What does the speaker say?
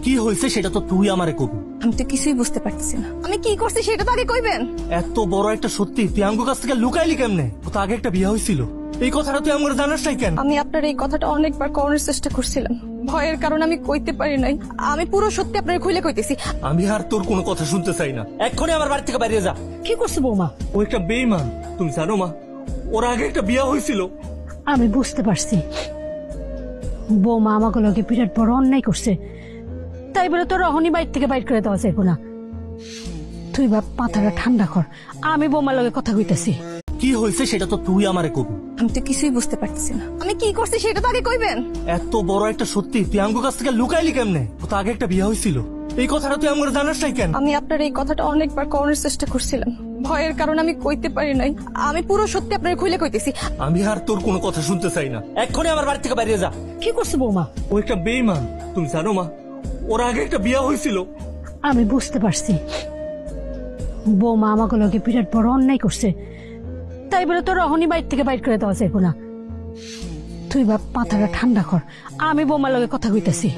কি হয়েছে সেটা তো তুই আমারে কবি। আমি তো কিছুই বুঝতে পারতেছি না, আমি কি করছি সেটা তো আগে কইবেন। এত বড় একটা সত্যি তুই আমগো কাছ থেকে লুকাইলি কেমনে? ও তো আগে একটা বিয়ে হয়েছিল, এই কথাটা তুই আমার জানাস নাই কেন? আমি আপনার এই কথাটা অনেকবার করার চেষ্টা করছিলাম, ভয়ের কারণে আমি কইতে পারি নাই। আমি পুরো সত্যি আপনার খুলে কইতেছি। আমি আর তোর কোনো কথা শুনতে চাই না, এক্ষুনি আমার বাড়ি থেকে বেরিয়ে যা। কি করছে বৌমা? ও একটা বেঈমান, তুমি জানো মা? ওর আগে একটা বিয়ে হয়েছিল। আমি বুঝতে পারছি বৌমা আমাকে লোকে বিরাট বড় অন্যায় করছে, তাই বলে তোর রহনি বাইর থেকে বাইর করে দেওয়া যাইব না। তুই বাপ মাথাটা ঠান্ডা কর, আমি বৌমার লগে কথা কইতেছি। কি হয়েছে সেটা তো তুই আমারে কবি। আমি তো কিছুই বুঝতে পারতেছি না, আমি কি করছি সেটা তো আগে কইবেন। এত বড় একটা সত্যি তুই আমগো কাছ থেকে লুকাইলি কেমনে? ও তো আগে একটা বিয়ে হয়েছিল, এই কথাটা তুই আমার জানাস নাই কেন? আমি আপনার এই কথাটা অনেকবার করার চেষ্টা করছিলাম, ভয়ের কারণে আমি কইতে পারি নাই। আমি পুরো সত্যি আপনার খুলে কইতেছি। আমি আর তোর কোনো কথা শুনতে চাই না, এক্ষুনি আমার বাড়ি থেকে বেরিয়ে যা। কি করছে বৌমা? ও একটা বেঈমান, তুমি জানো মা? ওর আগে একটা বিয়ে হয়েছিল। আমি বুঝতে পারছি বৌমা আমাকে লোকে বিরাট বড় অন্যায় করছে, তাই বলে তোর রহনি বাইর থেকে বাইর করে দেওয়া যাইব না। তুই বাপ মাথাটা ঠান্ডা কর, আমি বৌমার লগে কথা কইতেছি।